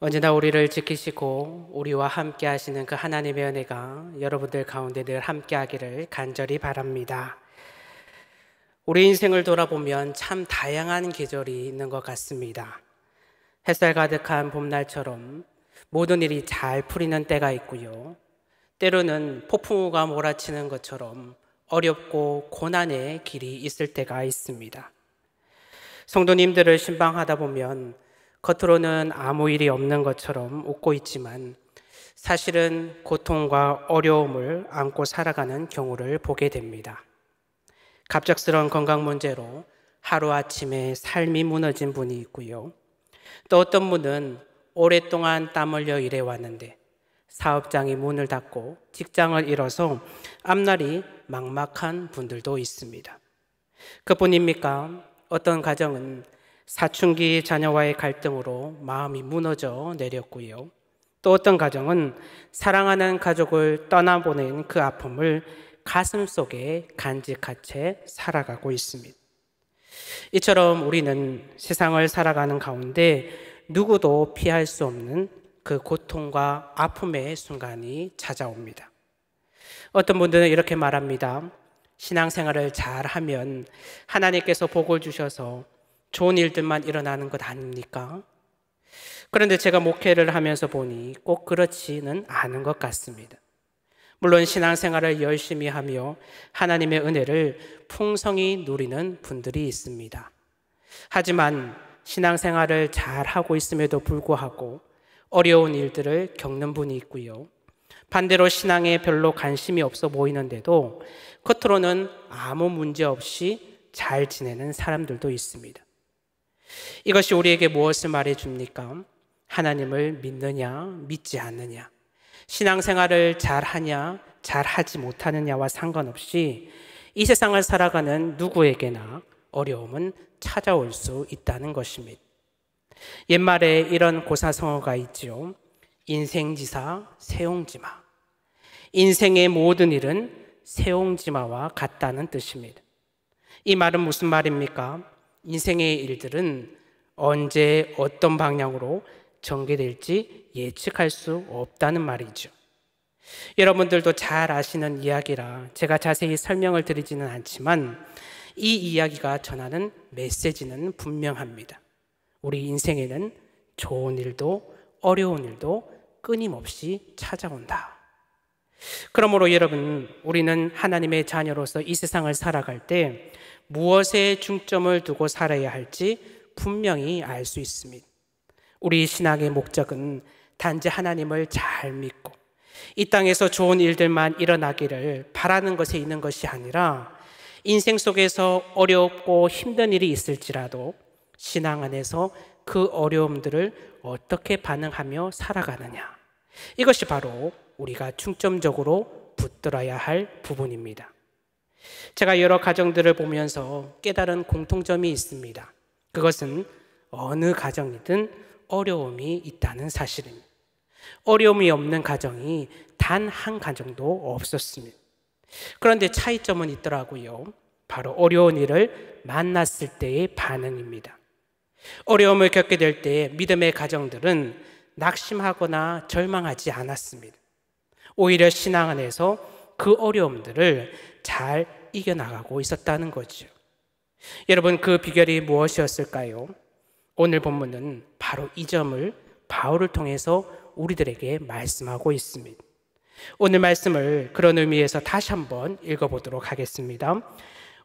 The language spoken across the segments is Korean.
언제나 우리를 지키시고 우리와 함께 하시는 그 하나님의 은혜가 여러분들 가운데 늘 함께 하기를 간절히 바랍니다. 우리 인생을 돌아보면 참 다양한 계절이 있는 것 같습니다. 햇살 가득한 봄날처럼 모든 일이 잘 풀리는 때가 있고요. 때로는 폭풍우가 몰아치는 것처럼 어렵고 고난의 길이 있을 때가 있습니다. 성도님들을 신방하다 보면 겉으로는 아무 일이 없는 것처럼 웃고 있지만 사실은 고통과 어려움을 안고 살아가는 경우를 보게 됩니다. 갑작스러운 건강 문제로 하루아침에 삶이 무너진 분이 있고요. 또 어떤 분은 오랫동안 땀 흘려 일해왔는데 사업장이 문을 닫고 직장을 잃어서 앞날이 막막한 분들도 있습니다. 그뿐입니까? 어떤 가정은 사춘기 자녀와의 갈등으로 마음이 무너져 내렸고요. 또 어떤 가정은 사랑하는 가족을 떠나보낸 그 아픔을 가슴 속에 간직한 채 살아가고 있습니다. 이처럼 우리는 세상을 살아가는 가운데 누구도 피할 수 없는 그 고통과 아픔의 순간이 찾아옵니다. 어떤 분들은 이렇게 말합니다. 신앙생활을 잘하면 하나님께서 복을 주셔서 좋은 일들만 일어나는 것 아닙니까? 그런데 제가 목회를 하면서 보니 꼭 그렇지는 않은 것 같습니다. 물론 신앙생활을 열심히 하며 하나님의 은혜를 풍성히 누리는 분들이 있습니다. 하지만 신앙생활을 잘하고 있음에도 불구하고 어려운 일들을 겪는 분이 있고요. 반대로 신앙에 별로 관심이 없어 보이는데도 겉으로는 아무 문제 없이 잘 지내는 사람들도 있습니다. 이것이 우리에게 무엇을 말해줍니까? 하나님을 믿느냐, 믿지 않느냐, 신앙생활을 잘하냐, 잘하지 못하느냐와 상관없이 이 세상을 살아가는 누구에게나 어려움은 찾아올 수 있다는 것입니다. 옛말에 이런 고사성어가 있죠. 인생지사, 세옹지마. 인생의 모든 일은 세옹지마와 같다는 뜻입니다. 이 말은 무슨 말입니까? 인생의 일들은 언제 어떤 방향으로 전개될지 예측할 수 없다는 말이죠. 여러분들도 잘 아시는 이야기라 제가 자세히 설명을 드리지는 않지만 이 이야기가 전하는 메시지는 분명합니다. 우리 인생에는 좋은 일도 어려운 일도 끊임없이 찾아온다. 그러므로 여러분, 우리는 하나님의 자녀로서 이 세상을 살아갈 때 무엇에 중점을 두고 살아야 할지 분명히 알 수 있습니다. 우리 신앙의 목적은 단지 하나님을 잘 믿고 이 땅에서 좋은 일들만 일어나기를 바라는 것에 있는 것이 아니라 인생 속에서 어렵고 힘든 일이 있을지라도 신앙 안에서 그 어려움들을 어떻게 반응하며 살아가느냐, 이것이 바로 우리가 중점적으로 붙들어야 할 부분입니다. 제가 여러 가정들을 보면서 깨달은 공통점이 있습니다. 그것은 어느 가정이든 어려움이 있다는 사실입니다. 어려움이 없는 가정이 단 한 가정도 없었습니다. 그런데 차이점은 있더라고요. 바로 어려운 일을 만났을 때의 반응입니다. 어려움을 겪게 될 때 믿음의 가정들은 낙심하거나 절망하지 않았습니다. 오히려 신앙 안에서 그 어려움들을 잘 이겨나가고 있었다는 거죠. 여러분, 그 비결이 무엇이었을까요? 오늘 본문은 바로 이 점을 바울을 통해서 우리들에게 말씀하고 있습니다. 오늘 말씀을 그런 의미에서 다시 한번 읽어보도록 하겠습니다.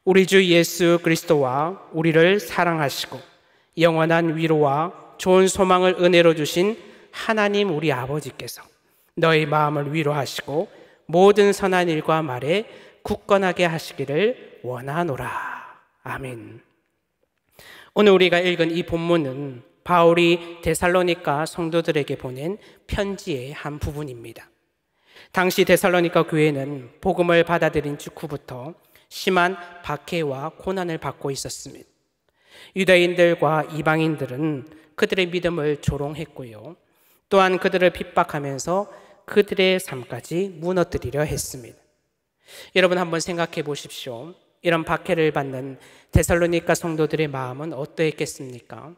우리 주 예수 그리스도와 우리를 사랑하시고 영원한 위로와 좋은 소망을 은혜로 주신 하나님 우리 아버지께서 너희 마음을 위로하시고 모든 선한 일과 말에 굳건하게 하시기를 원하노라. 아멘. 오늘 우리가 읽은 이 본문은 바울이 데살로니가 성도들에게 보낸 편지의 한 부분입니다. 당시 데살로니가 교회는 복음을 받아들인 직후부터 심한 박해와 고난을 받고 있었습니다. 유대인들과 이방인들은 그들의 믿음을 조롱했고요. 또한 그들을 핍박하면서 그들의 삶까지 무너뜨리려 했습니다. 여러분, 한번 생각해 보십시오. 이런 박해를 받는 데살로니가 성도들의 마음은 어떠했겠습니까?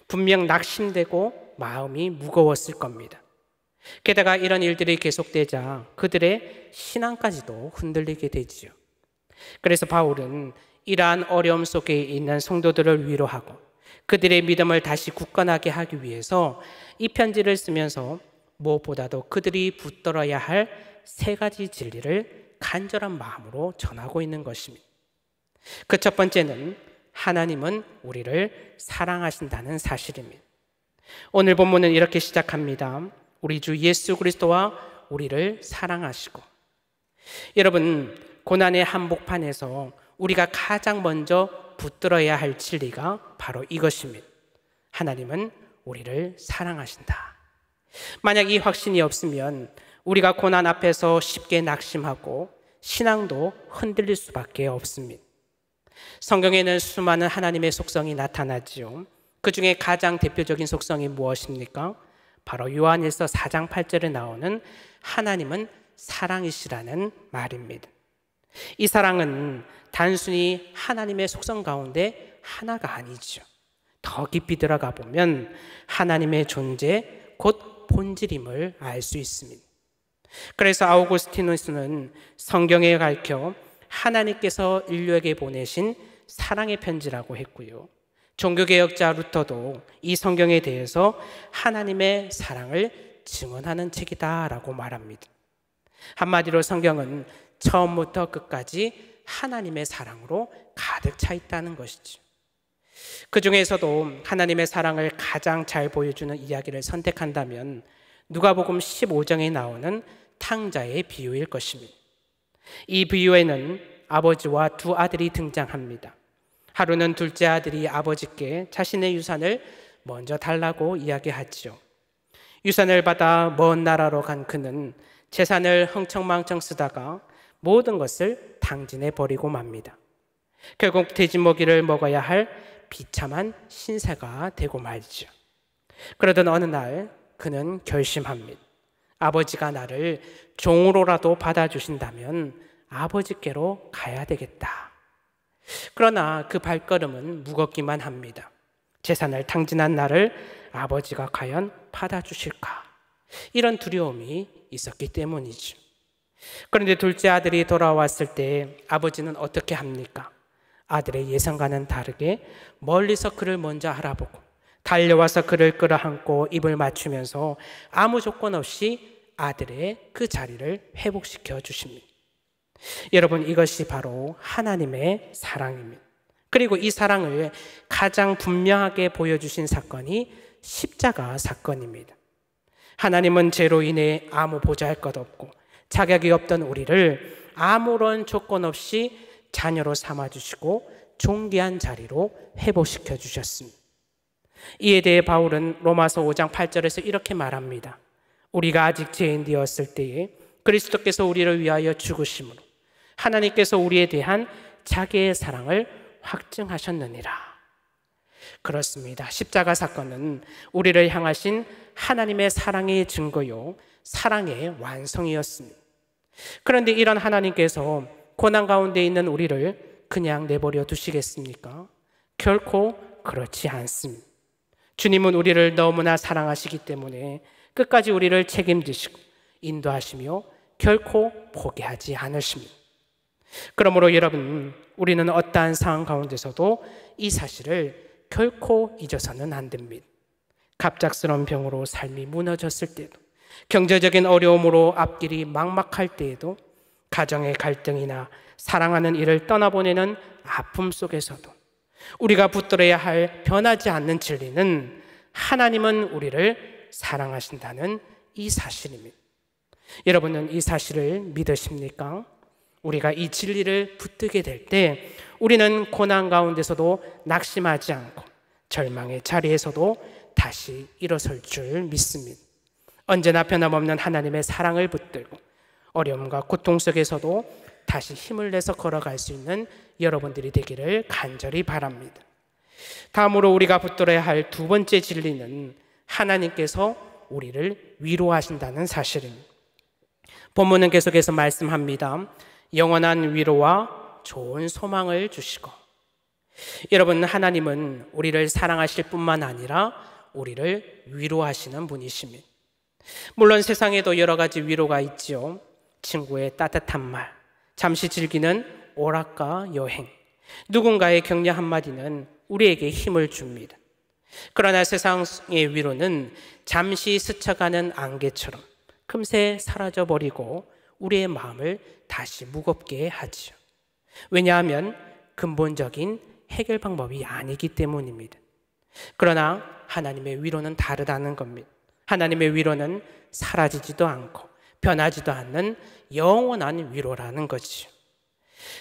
분명 낙심되고 마음이 무거웠을 겁니다. 게다가 이런 일들이 계속되자 그들의 신앙까지도 흔들리게 되지요. 그래서 바울은 이러한 어려움 속에 있는 성도들을 위로하고 그들의 믿음을 다시 굳건하게 하기 위해서 이 편지를 쓰면서 무엇보다도 그들이 붙들어야 할 세 가지 진리를 간절한 마음으로 전하고 있는 것입니다. 그 첫 번째는 하나님은 우리를 사랑하신다는 사실입니다. 오늘 본문은 이렇게 시작합니다. 우리 주 예수 그리스도와 우리를 사랑하시고. 여러분, 고난의 한복판에서 우리가 가장 먼저 붙들어야 할 진리가 바로 이것입니다. 하나님은 우리를 사랑하신다. 만약 이 확신이 없으면 우리가 고난 앞에서 쉽게 낙심하고 신앙도 흔들릴 수밖에 없습니다. 성경에는 수많은 하나님의 속성이 나타나지요. 그 중에 가장 대표적인 속성이 무엇입니까? 바로 요한일서 4장 8절에 나오는 하나님은 사랑이시라는 말입니다. 이 사랑은 단순히 하나님의 속성 가운데 하나가 아니죠. 더 깊이 들어가 보면 하나님의 존재, 곧 본질임을 알 수 있습니다. 그래서 아우구스티누스는 성경에 가르쳐 하나님께서 인류에게 보내신 사랑의 편지라고 했고요. 종교개혁자 루터도 이 성경에 대해서 하나님의 사랑을 증언하는 책이다라고 말합니다. 한마디로 성경은 처음부터 끝까지 하나님의 사랑으로 가득 차 있다는 것이죠. 그 중에서도 하나님의 사랑을 가장 잘 보여주는 이야기를 선택한다면 누가복음 15장에 나오는 탕자의 비유일 것입니다. 이 비유에는 아버지와 두 아들이 등장합니다. 하루는 둘째 아들이 아버지께 자신의 유산을 먼저 달라고 이야기하지요. 유산을 받아 먼 나라로 간 그는 재산을 흥청망청 쓰다가 모든 것을 탕진해 버리고 맙니다. 결국 돼지먹이를 먹어야 할 비참한 신세가 되고 말이죠. 그러던 어느 날 그는 결심합니다. 아버지가 나를 종으로라도 받아주신다면 아버지께로 가야 되겠다. 그러나 그 발걸음은 무겁기만 합니다. 재산을 탕진한 나를 아버지가 과연 받아주실까? 이런 두려움이 있었기 때문이죠. 그런데 둘째 아들이 돌아왔을 때 아버지는 어떻게 합니까? 아들의 예상과는 다르게 멀리서 그를 먼저 알아보고 달려와서 그를 끌어안고 입을 맞추면서 아무 조건 없이 아들의 그 자리를 회복시켜 주십니다. 여러분, 이것이 바로 하나님의 사랑입니다. 그리고 이 사랑을 가장 분명하게 보여주신 사건이 십자가 사건입니다. 하나님은 죄로 인해 아무 보잘것 없고 자격이 없던 우리를 아무런 조건 없이 자녀로 삼아주시고 존귀한 자리로 회복시켜 주셨습니다. 이에 대해 바울은 로마서 5장 8절에서 이렇게 말합니다. 우리가 아직 죄인 되었을 때에 그리스도께서 우리를 위하여 죽으심으로 하나님께서 우리에 대한 자기의 사랑을 확증하셨느니라. 그렇습니다. 십자가 사건은 우리를 향하신 하나님의 사랑의 증거요, 사랑의 완성이었습니다. 그런데 이런 하나님께서 고난 가운데 있는 우리를 그냥 내버려 두시겠습니까? 결코 그렇지 않습니다. 주님은 우리를 너무나 사랑하시기 때문에 끝까지 우리를 책임지시고 인도하시며 결코 포기하지 않으십니다. 그러므로 여러분, 우리는 어떠한 상황 가운데서도 이 사실을 결코 잊어서는 안 됩니다. 갑작스러운 병으로 삶이 무너졌을 때도, 경제적인 어려움으로 앞길이 막막할 때에도, 가정의 갈등이나 사랑하는 이를 떠나보내는 아픔 속에서도 우리가 붙들어야 할 변하지 않는 진리는 하나님은 우리를 사랑하신다는 이 사실입니다. 여러분은 이 사실을 믿으십니까? 우리가 이 진리를 붙들게 될 때 우리는 고난 가운데서도 낙심하지 않고 절망의 자리에서도 다시 일어설 줄 믿습니다. 언제나 변함없는 하나님의 사랑을 붙들고 어려움과 고통 속에서도 다시 힘을 내서 걸어갈 수 있는 여러분들이 되기를 간절히 바랍니다. 다음으로 우리가 붙들어야 할 두 번째 진리는 하나님께서 우리를 위로하신다는 사실입니다. 본문은 계속해서 말씀합니다. 영원한 위로와 좋은 소망을 주시고. 여러분, 하나님은 우리를 사랑하실 뿐만 아니라 우리를 위로하시는 분이십니다. 물론 세상에도 여러 가지 위로가 있지요. 친구의 따뜻한 말, 잠시 즐기는 오락과 여행, 누군가의 격려 한마디는 우리에게 힘을 줍니다. 그러나 세상의 위로는 잠시 스쳐가는 안개처럼 금세 사라져버리고 우리의 마음을 다시 무겁게 하지요. 왜냐하면 근본적인 해결 방법이 아니기 때문입니다. 그러나 하나님의 위로는 다르다는 겁니다. 하나님의 위로는 사라지지도 않고 변하지도 않는 영원한 위로라는 거지요.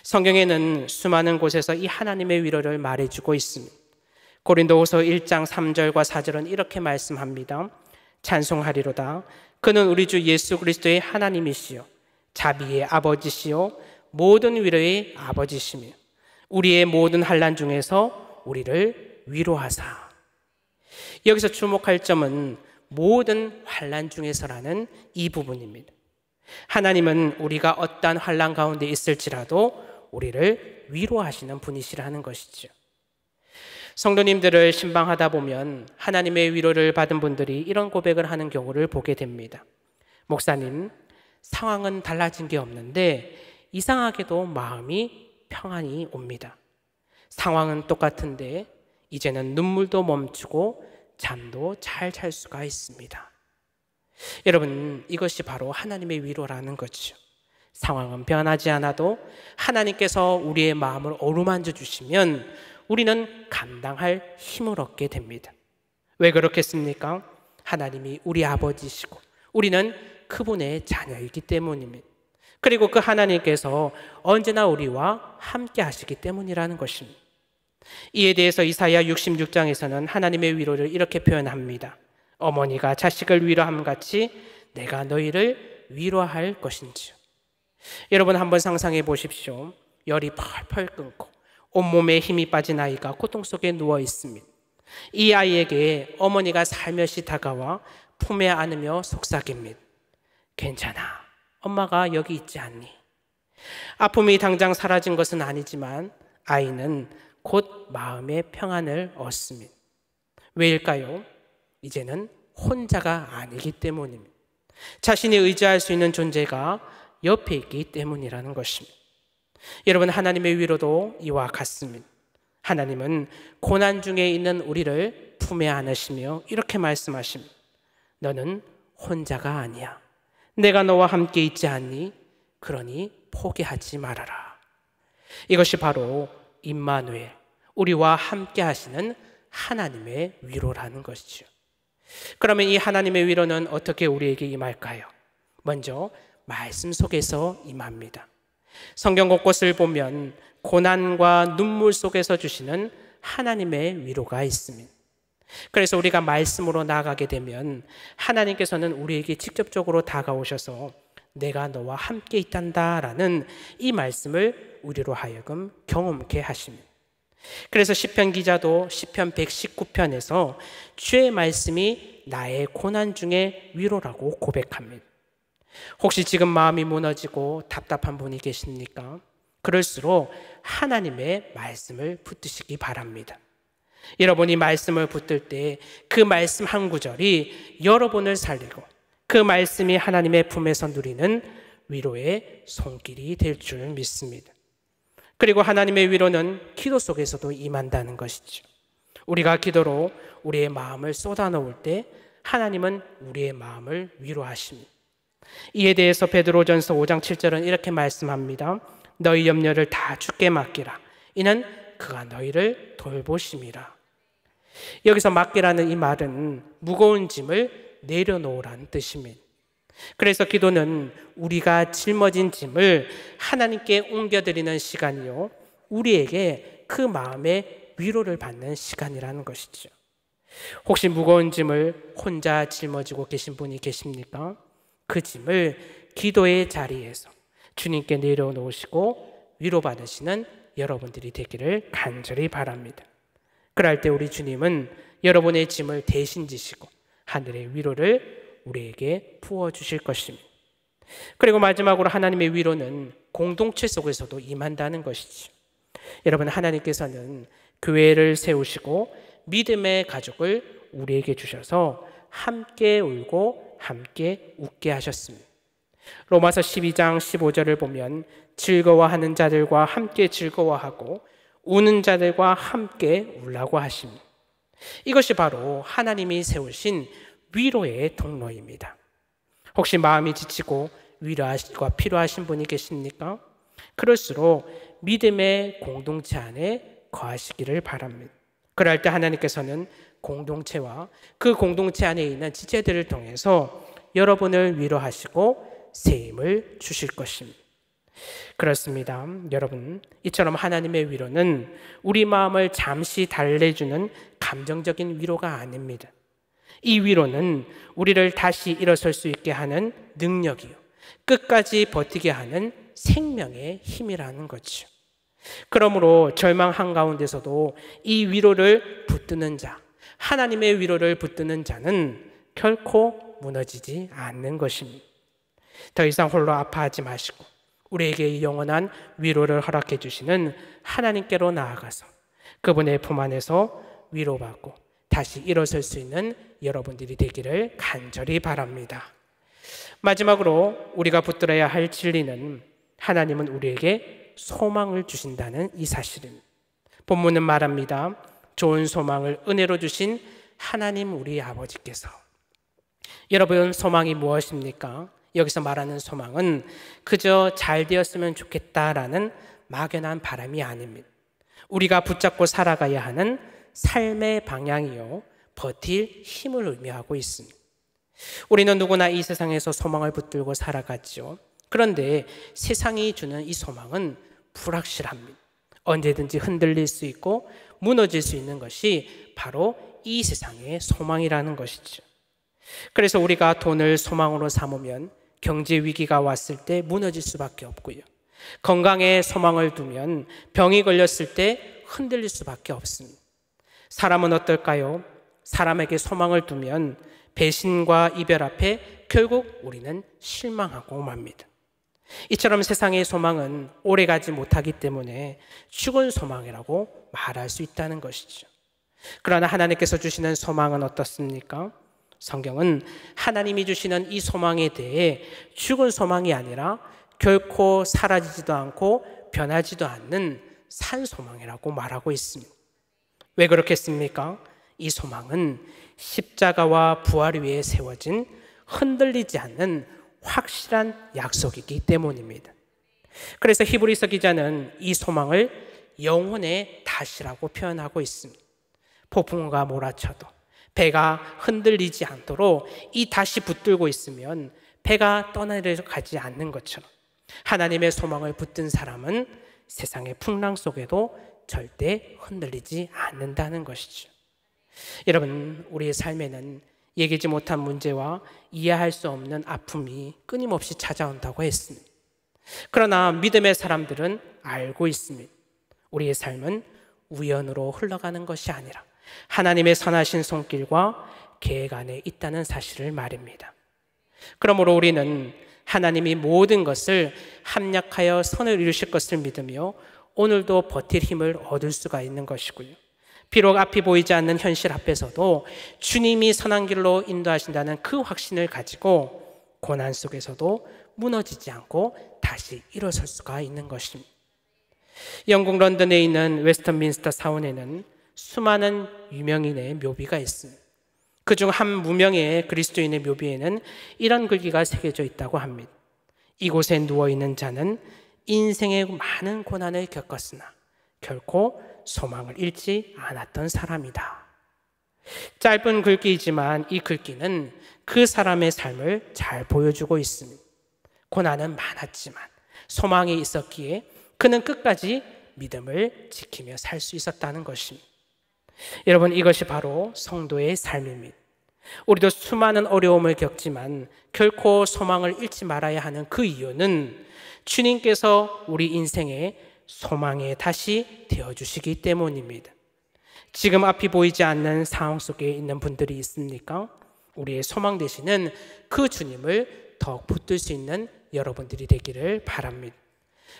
성경에는 수많은 곳에서 이 하나님의 위로를 말해주고 있습니다. 고린도후서 1장 3절과 4절은 이렇게 말씀합니다. 찬송하리로다. 그는 우리 주 예수 그리스도의 하나님이시요 자비의 아버지시요 모든 위로의 아버지시며 우리의 모든 환난 중에서 우리를 위로하사. 여기서 주목할 점은 모든 환난 중에서라는 이 부분입니다. 하나님은 우리가 어떠한 환난 가운데 있을지라도 우리를 위로하시는 분이시라는 것이죠. 성도님들을 신방하다 보면 하나님의 위로를 받은 분들이 이런 고백을 하는 경우를 보게 됩니다. 목사님, 상황은 달라진 게 없는데 이상하게도 마음이 평안이 옵니다. 상황은 똑같은데 이제는 눈물도 멈추고 잠도 잘 잘 수가 있습니다. 여러분, 이것이 바로 하나님의 위로라는 거죠. 상황은 변하지 않아도 하나님께서 우리의 마음을 어루만져 주시면 우리는 감당할 힘을 얻게 됩니다. 왜 그렇겠습니까? 하나님이 우리 아버지시고 우리는 그분의 자녀이기 때문입니다. 그리고 그 하나님께서 언제나 우리와 함께 하시기 때문이라는 것입니다. 이에 대해서 이사야 66장에서는 하나님의 위로를 이렇게 표현합니다. 어머니가 자식을 위로함 같이 내가 너희를 위로할 것인지요. 여러분 한번 상상해 보십시오. 열이 펄펄 끓고 온몸에 힘이 빠진 아이가 고통 속에 누워 있습니다. 이 아이에게 어머니가 살며시 다가와 품에 안으며 속삭입니다. 괜찮아. 엄마가 여기 있지 않니? 아픔이 당장 사라진 것은 아니지만 아이는 곧 마음의 평안을 얻습니다. 왜일까요? 이제는 혼자가 아니기 때문입니다. 자신이 의지할 수 있는 존재가 옆에 있기 때문이라는 것입니다. 여러분, 하나님의 위로도 이와 같습니다. 하나님은 고난 중에 있는 우리를 품에 안으시며 이렇게 말씀하십니다. 너는 혼자가 아니야. 내가 너와 함께 있지 않니? 그러니 포기하지 말아라. 이것이 바로 임마누엘, 우리와 함께 하시는 하나님의 위로라는 것이죠. 그러면 이 하나님의 위로는 어떻게 우리에게 임할까요? 먼저 말씀 속에서 임합니다. 성경 곳곳을 보면 고난과 눈물 속에서 주시는 하나님의 위로가 있습니다. 그래서 우리가 말씀으로 나아가게 되면 하나님께서는 우리에게 직접적으로 다가오셔서 내가 너와 함께 있단다라는 이 말씀을 우리로 하여금 경험케 하십니다. 그래서 시편 기자도 시편 119편에서 주의 말씀이 나의 고난 중에 위로라고 고백합니다. 혹시 지금 마음이 무너지고 답답한 분이 계십니까? 그럴수록 하나님의 말씀을 붙드시기 바랍니다. 여러분이 말씀을 붙들 때 그 말씀 한 구절이 여러분을 살리고 그 말씀이 하나님의 품에서 누리는 위로의 손길이 될 줄 믿습니다. 그리고 하나님의 위로는 기도 속에서도 임한다는 것이죠. 우리가 기도로 우리의 마음을 쏟아놓을 때 하나님은 우리의 마음을 위로하십니다. 이에 대해서 베드로전서 5장 7절은 이렇게 말씀합니다. 너희 염려를 다 주께 맡기라. 이는 그가 너희를 돌보심이라. 여기서 맡기라는 이 말은 무거운 짐을 내려놓으라는 뜻입니다. 그래서 기도는 우리가 짊어진 짐을 하나님께 옮겨드리는 시간이요, 우리에게 그 마음의 위로를 받는 시간이라는 것이죠. 혹시 무거운 짐을 혼자 짊어지고 계신 분이 계십니까? 그 짐을 기도의 자리에서 주님께 내려놓으시고 위로받으시는 여러분들이 되기를 간절히 바랍니다. 그럴 때 우리 주님은 여러분의 짐을 대신 지시고 하늘의 위로를 우리에게 부어주실 것입니다. 그리고 마지막으로 하나님의 위로는 공동체 속에서도 임한다는 것이죠. 여러분, 하나님께서는 교회를 세우시고 믿음의 가족을 우리에게 주셔서 함께 울고 함께 웃게 하셨습니다. 로마서 12장 15절을 보면 즐거워하는 자들과 함께 즐거워하고 우는 자들과 함께 울라고 하십니다. 이것이 바로 하나님이 세우신 위로의 통로입니다. 혹시 마음이 지치고 위로가 필요하신 분이 계십니까? 그럴수록 믿음의 공동체 안에 거하시기를 바랍니다. 그럴 때 하나님께서는 공동체와 그 공동체 안에 있는 지체들을 통해서 여러분을 위로하시고 새 힘을 주실 것입니다. 그렇습니다. 여러분, 이처럼 하나님의 위로는 우리 마음을 잠시 달래주는 감정적인 위로가 아닙니다. 이 위로는 우리를 다시 일어설 수 있게 하는 능력이요, 끝까지 버티게 하는 생명의 힘이라는 거죠. 그러므로 절망 한가운데서도 이 위로를 붙드는 자, 하나님의 위로를 붙드는 자는 결코 무너지지 않는 것입니다. 더 이상 홀로 아파하지 마시고 우리에게 영원한 위로를 허락해 주시는 하나님께로 나아가서 그분의 품 안에서 위로받고 다시 일어설 수 있는 여러분들이 되기를 간절히 바랍니다. 마지막으로 우리가 붙들어야 할 진리는 하나님은 우리에게 소망을 주신다는 이 사실입니다. 본문은 말합니다. 좋은 소망을 은혜로 주신 하나님 우리 아버지께서. 여러분, 소망이 무엇입니까? 여기서 말하는 소망은 그저 잘 되었으면 좋겠다라는 막연한 바람이 아닙니다. 우리가 붙잡고 살아가야 하는 삶의 방향이요, 버틸 힘을 의미하고 있습니다. 우리는 누구나 이 세상에서 소망을 붙들고 살아가죠. 그런데 세상이 주는 이 소망은 불확실합니다. 언제든지 흔들릴 수 있고 무너질 수 있는 것이 바로 이 세상의 소망이라는 것이죠. 그래서 우리가 돈을 소망으로 삼으면 경제 위기가 왔을 때 무너질 수밖에 없고요. 건강에 소망을 두면 병이 걸렸을 때 흔들릴 수밖에 없습니다. 사람은 어떨까요? 사람에게 소망을 두면 배신과 이별 앞에 결국 우리는 실망하고 맙니다. 이처럼 세상의 소망은 오래가지 못하기 때문에 죽은 소망이라고 말할 수 있다는 것이죠. 그러나 하나님께서 주시는 소망은 어떻습니까? 성경은 하나님이 주시는 이 소망에 대해 죽은 소망이 아니라 결코 사라지지도 않고 변하지도 않는 산 소망이라고 말하고 있습니다. 왜 그렇겠습니까? 이 소망은 십자가와 부활 위에 세워진 흔들리지 않는 확실한 약속이기 때문입니다. 그래서 히브리서 기자는 이 소망을 영혼의 다시라고 표현하고 있습니다. 폭풍우가 몰아쳐도 배가 흔들리지 않도록 이 다시 붙들고 있으면 배가 떠내려가지 않는 것처럼 하나님의 소망을 붙든 사람은 세상의 풍랑 속에도 절대 흔들리지 않는다는 것이죠. 여러분, 우리의 삶에는 얘기지 못한 문제와 이해할 수 없는 아픔이 끊임없이 찾아온다고 했습니다. 그러나 믿음의 사람들은 알고 있습니다. 우리의 삶은 우연으로 흘러가는 것이 아니라 하나님의 선하신 손길과 계획 안에 있다는 사실을 말입니다. 그러므로 우리는 하나님이 모든 것을 합력하여 선을 이루실 것을 믿으며 오늘도 버틸 힘을 얻을 수가 있는 것이고요. 비록 앞이 보이지 않는 현실 앞에서도 주님이 선한 길로 인도하신다는 그 확신을 가지고 고난 속에서도 무너지지 않고 다시 일어설 수가 있는 것입니다. 영국 런던에 있는 웨스턴민스터 사원에는 수많은 유명인의 묘비가 있습니다. 그중 한 무명의 그리스도인의 묘비에는 이런 글귀가 새겨져 있다고 합니다. 이곳에 누워있는 자는 인생의 많은 고난을 겪었으나 결코 소망을 잃지 않았던 사람이다. 짧은 글귀이지만 이 글귀는 그 사람의 삶을 잘 보여주고 있습니다. 고난은 많았지만 소망이 있었기에 그는 끝까지 믿음을 지키며 살 수 있었다는 것입니다. 여러분, 이것이 바로 성도의 삶입니다. 우리도 수많은 어려움을 겪지만 결코 소망을 잃지 말아야 하는 그 이유는 주님께서 우리 인생의 소망에 다시 되어주시기 때문입니다. 지금 앞이 보이지 않는 상황 속에 있는 분들이 있습니까? 우리의 소망 되시는 그 주님을 더욱 붙들 수 있는 여러분들이 되기를 바랍니다.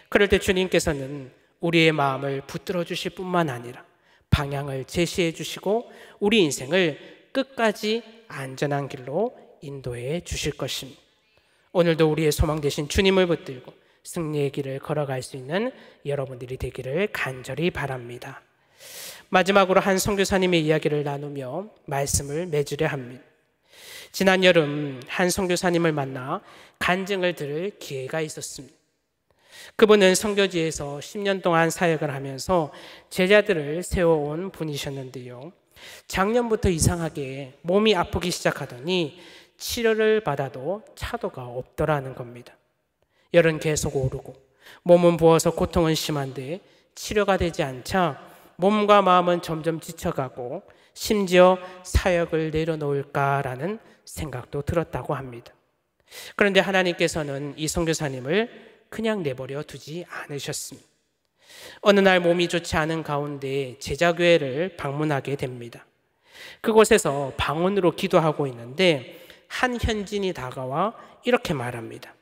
그럴 때 주님께서는 우리의 마음을 붙들어 주실 뿐만 아니라 방향을 제시해 주시고 우리 인생을 끝까지 안전한 길로 인도해 주실 것입니다. 오늘도 우리의 소망 되신 주님을 붙들고 승리의 길을 걸어갈 수 있는 여러분들이 되기를 간절히 바랍니다. 마지막으로 한 선교사님의 이야기를 나누며 말씀을 맺으려 합니다. 지난 여름 한 선교사님을 만나 간증을 들을 기회가 있었습니다. 그분은 선교지에서 10년 동안 사역을 하면서 제자들을 세워온 분이셨는데요. 작년부터 이상하게 몸이 아프기 시작하더니 치료를 받아도 차도가 없더라는 겁니다. 열은 계속 오르고 몸은 부어서 고통은 심한데 치료가 되지 않자 몸과 마음은 점점 지쳐가고 심지어 사역을 내려놓을까라는 생각도 들었다고 합니다. 그런데 하나님께서는 이 선교사님을 그냥 내버려 두지 않으셨습니다. 어느 날 몸이 좋지 않은 가운데 제자교회를 방문하게 됩니다. 그곳에서 방언으로 기도하고 있는데 한 현지인이 다가와 이렇게 말합니다.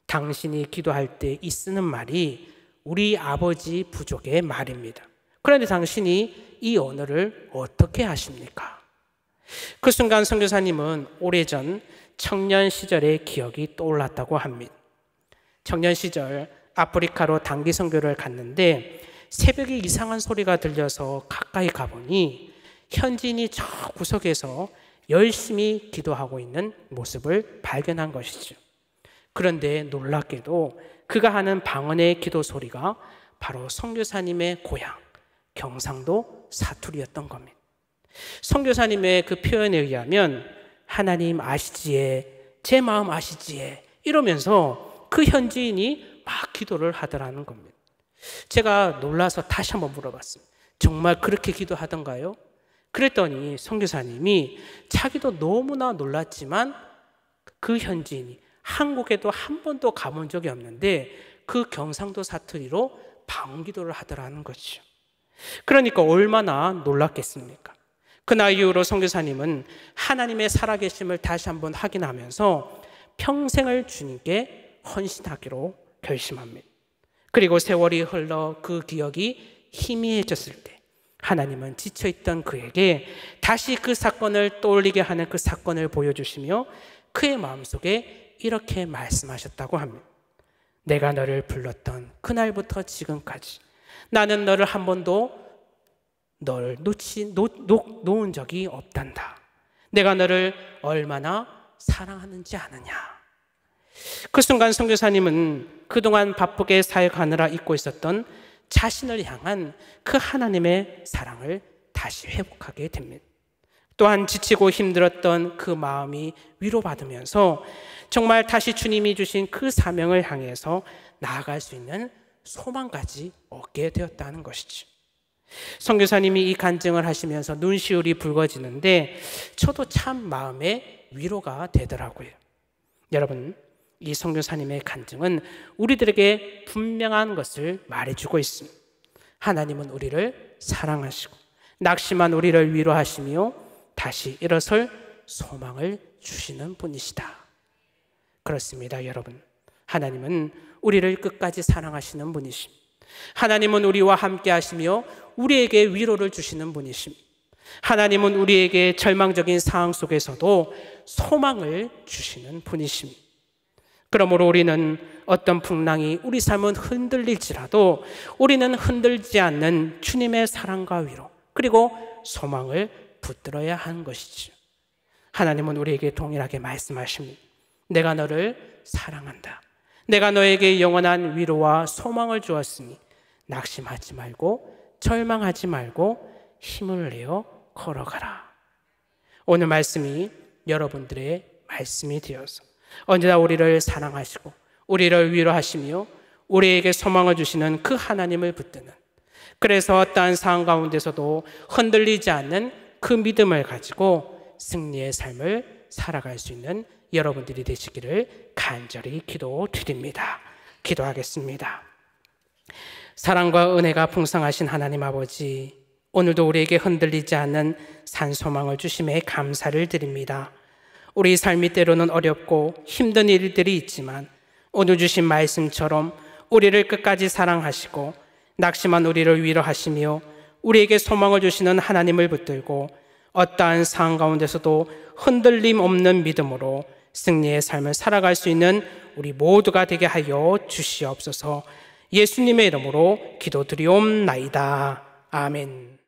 당신이 기도할 때 이 쓰는 말이 우리 아버지 부족의 말입니다. 그런데 당신이 이 언어를 어떻게 하십니까? 그 순간 선교사님은 오래전 청년 시절의 기억이 떠올랐다고 합니다. 청년 시절 아프리카로 단기 선교를 갔는데 새벽에 이상한 소리가 들려서 가까이 가보니 현지인이 저 구석에서 열심히 기도하고 있는 모습을 발견한 것이죠. 그런데 놀랍게도 그가 하는 방언의 기도 소리가 바로 선교사님의 고향 경상도 사투리였던 겁니다. 선교사님의 그 표현에 의하면 하나님 아시지에, 제 마음 아시지에 이러면서 그 현지인이 막 기도를 하더라는 겁니다. 제가 놀라서 다시 한번 물어봤습니다. 정말 그렇게 기도하던가요? 그랬더니 선교사님이 자기도 너무나 놀랐지만 그 현지인이 한국에도 한 번도 가본 적이 없는데 그 경상도 사투리로 방언 기도를 하더라는 거죠. 그러니까 얼마나 놀랐겠습니까? 그날 이후로 선교사님은 하나님의 살아계심을 다시 한번 확인하면서 평생을 주님께 헌신하기로 결심합니다. 그리고 세월이 흘러 그 기억이 희미해졌을 때 하나님은 지쳐있던 그에게 다시 그 사건을 떠올리게 하는 그 사건을 보여주시며 그의 마음속에 이렇게 말씀하셨다고 합니다. 내가 너를 불렀던 그날부터 지금까지 나는 너를 한 번도 너를 놓은 적이 없단다. 내가 너를 얼마나 사랑하는지 아느냐. 그 순간 선교사님은 그동안 바쁘게 사역하느라 잊고 있었던 자신을 향한 그 하나님의 사랑을 다시 회복하게 됩니다. 또한 지치고 힘들었던 그 마음이 위로받으면서 정말 다시 주님이 주신 그 사명을 향해서 나아갈 수 있는 소망까지 얻게 되었다는 것이죠. 선교사님이 이 간증을 하시면서 눈시울이 붉어지는데 저도 참 마음의 위로가 되더라고요. 여러분, 이 선교사님의 간증은 우리들에게 분명한 것을 말해주고 있습니다. 하나님은 우리를 사랑하시고 낙심한 우리를 위로하시며 다시 일어설 소망을 주시는 분이시다. 그렇습니다, 여러분. 하나님은 우리를 끝까지 사랑하시는 분이십니다. 하나님은 우리와 함께 하시며 우리에게 위로를 주시는 분이십니다. 하나님은 우리에게 절망적인 상황 속에서도 소망을 주시는 분이십니다. 그러므로 우리는 어떤 풍랑이 우리 삶은 흔들릴지라도 우리는 흔들지 않는 주님의 사랑과 위로 그리고 소망을 붙들어야 하는 것이죠. 하나님은 우리에게 동일하게 말씀하십니다. 내가 너를 사랑한다. 내가 너에게 영원한 위로와 소망을 주었으니 낙심하지 말고 절망하지 말고 힘을 내어 걸어가라. 오늘 말씀이 여러분들의 말씀이 되어서 언제나 우리를 사랑하시고 우리를 위로하시며 우리에게 소망을 주시는 그 하나님을 붙드는, 그래서 어떠한 상황 가운데서도 흔들리지 않는 그 믿음을 가지고 승리의 삶을 살아갈 수 있는 여러분들이 되시기를 간절히 기도드립니다. 기도하겠습니다. 사랑과 은혜가 풍성하신 하나님 아버지, 오늘도 우리에게 흔들리지 않는 산소망을 주심에 감사를 드립니다. 우리 삶이 때로는 어렵고 힘든 일들이 있지만 오늘 주신 말씀처럼 우리를 끝까지 사랑하시고 낙심한 우리를 위로하시며 우리에게 소망을 주시는 하나님을 붙들고 어떠한 상황 가운데서도 흔들림 없는 믿음으로 승리의 삶을 살아갈 수 있는 우리 모두가 되게 하여 주시옵소서. 예수님의 이름으로 기도드리옵나이다. 아멘.